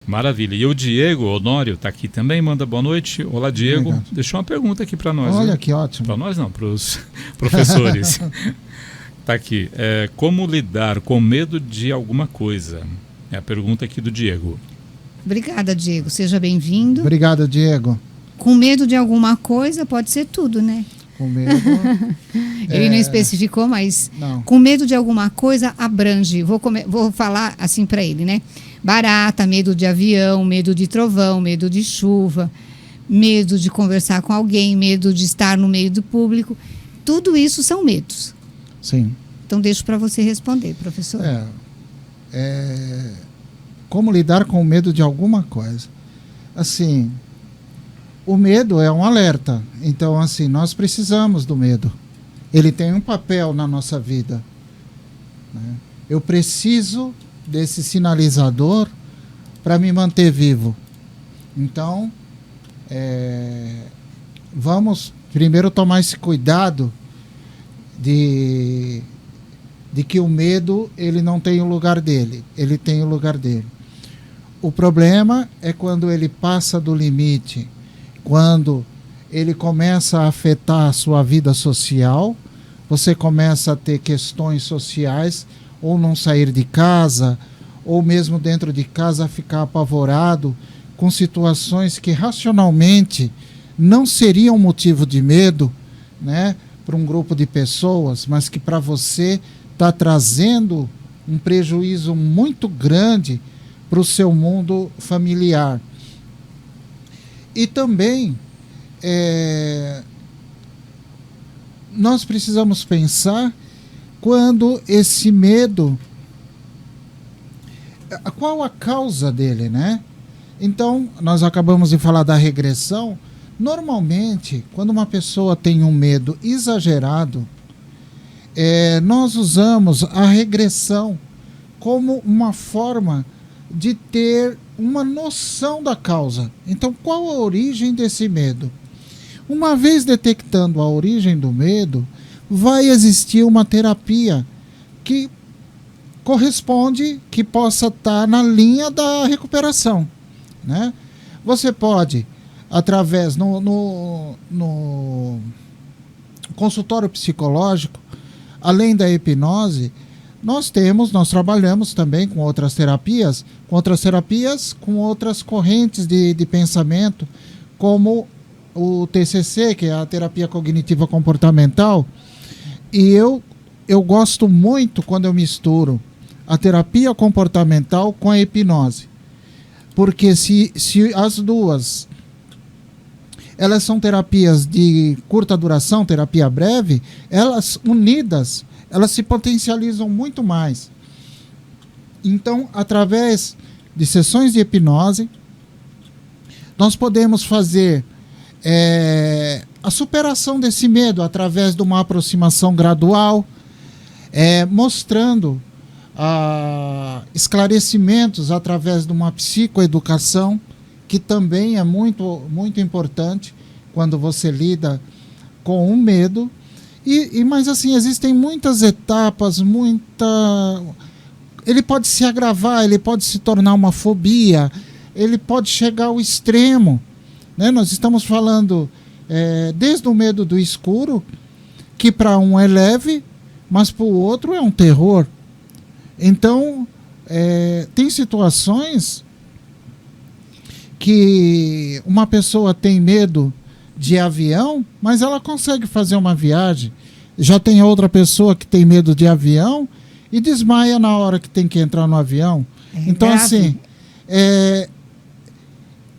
Maravilha. E o Diego Honório está aqui também, manda boa noite. Olá, Diego. Obrigado. Deixou uma pergunta aqui para nós. Olha, né? que ótimo. Para nós não, para os professores. Está aqui. Como lidar com medo de alguma coisa? É a pergunta aqui do Diego. Obrigada, Diego. Seja bem-vindo. Obrigado, Diego. Com medo de alguma coisa, pode ser tudo, né? Com medo. Ele não especificou, mas Não. com medo de alguma coisa abrange. Vou falar assim para ele, né? Barata, medo de avião, medo de trovão, medo de chuva, medo de conversar com alguém, medo de estar no meio do público. Tudo isso são medos. Sim. Então deixo para você responder, professor. Como lidar com o medo de alguma coisa? Assim, o medo é um alerta. Então, assim, nós precisamos do medo. Ele tem um papel na nossa vida, né? Eu preciso desse sinalizador para me manter vivo. Então, vamos primeiro tomar esse cuidado de que o medo ele não tem o lugar dele. Ele tem o lugar dele. O problema é quando ele passa do limite, quando ele começa a afetar a sua vida social, você começa a ter questões sociais, ou não sair de casa, ou mesmo dentro de casa ficar apavorado com situações que racionalmente não seriam motivo de medo, né, para um grupo de pessoas, mas que para você está trazendo um prejuízo muito grande para o seu mundo familiar. E também nós precisamos pensar quando esse medo, qual a causa dele, né? Então, nós acabamos de falar da regressão. Normalmente, quando uma pessoa tem um medo exagerado, nós usamos a regressão como uma forma de ter uma noção da causa. Então, qual a origem desse medo? Uma vez detectando a origem do medo, vai existir uma terapia que corresponde, que possa estar na linha da recuperação, né? Você pode, através no consultório psicológico, além da hipnose, nós trabalhamos também com outras terapias, com outras correntes de pensamento, como o TCC, que é a terapia cognitiva comportamental. E eu gosto muito quando eu misturo a terapia comportamental com a hipnose. Porque se as duas elas são terapias de curta duração, terapia breve, elas unidas, elas se potencializam muito mais. Então, através de sessões de hipnose, nós podemos fazer a superação desse medo através de uma aproximação gradual, mostrando esclarecimentos através de uma psicoeducação, que também é muito, muito importante quando você lida com o medo. Mas assim, existem muitas etapas, ele pode se agravar, ele pode se tornar uma fobia, ele pode chegar ao extremo, né? Nós estamos falando desde o medo do escuro, que para um é leve, mas para o outro é um terror. Então, tem situações que uma pessoa tem medo de avião, mas ela consegue fazer uma viagem. Já tem outra pessoa que tem medo de avião e desmaia na hora que tem que entrar no avião. Então, grave. Assim,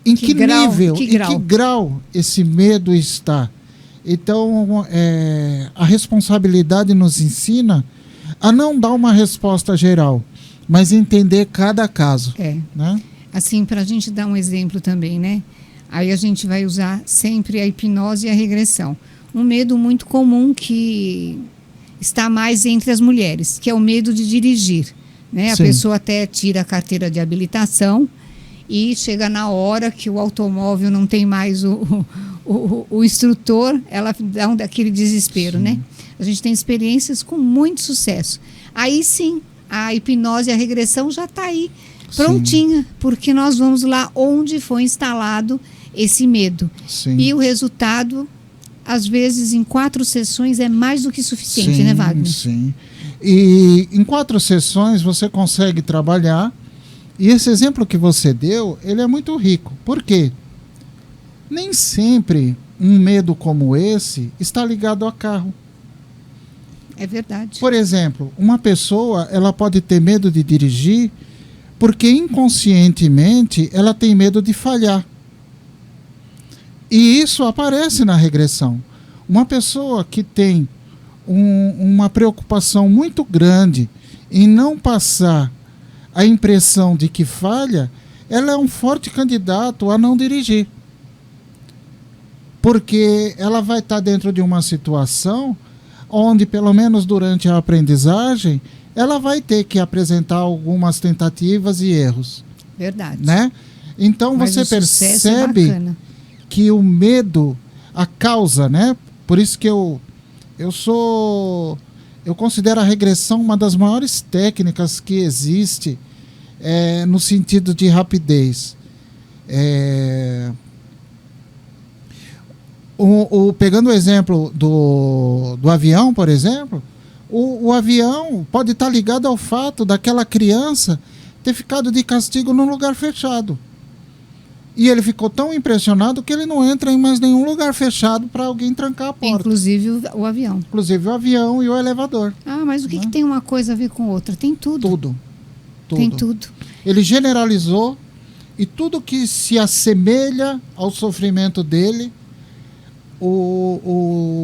em que nível, em que grau esse medo está? Então, a responsabilidade nos ensina a não dar uma resposta geral, mas entender cada caso. Né? Assim, para a gente dar um exemplo também, né? Aí a gente vai usar sempre a hipnose e a regressão. Um medo muito comum que está mais entre as mulheres, que é o medo de dirigir, né? A pessoa até tira a carteira de habilitação e chega na hora que o automóvel não tem mais o instrutor, ela dá aquele desespero, né? A gente tem experiências com muito sucesso. Aí sim, a hipnose e a regressão já está aí prontinha, porque nós vamos lá onde foi instalado esse medo. Sim. E o resultado, às vezes, em 4 sessões é mais do que suficiente, Sim, né, Wagner? Sim. E em 4 sessões você consegue trabalhar. E esse exemplo que você deu, ele é muito rico. Por quê? Nem sempre um medo como esse está ligado a carro. É verdade. Por exemplo, uma pessoa ela pode ter medo de dirigir porque inconscientemente ela tem medo de falhar. E isso aparece na regressão. Uma pessoa que tem uma preocupação muito grande em não passar a impressão de que falha, ela é um forte candidato a não dirigir. Porque ela vai estar dentro de uma situação onde, pelo menos durante a aprendizagem, ela vai ter que apresentar algumas tentativas e erros. Verdade. Né? Então Mas você o sucesso é percebe bacana. que o medo, a causa, né? Por isso que eu considero a regressão uma das maiores técnicas que existe no sentido de rapidez. Pegando o exemplo do avião, por exemplo, o avião pode estar ligado ao fato daquela criança ter ficado de castigo num lugar fechado. E ele ficou tão impressionado que ele não entra em mais nenhum lugar fechado para alguém trancar a porta. Inclusive o avião. Inclusive o avião e o elevador. Ah, mas o que tem uma coisa a ver com outra? Tem tudo. Tudo. Tem tudo. Ele generalizou e tudo que se assemelha ao sofrimento dele, o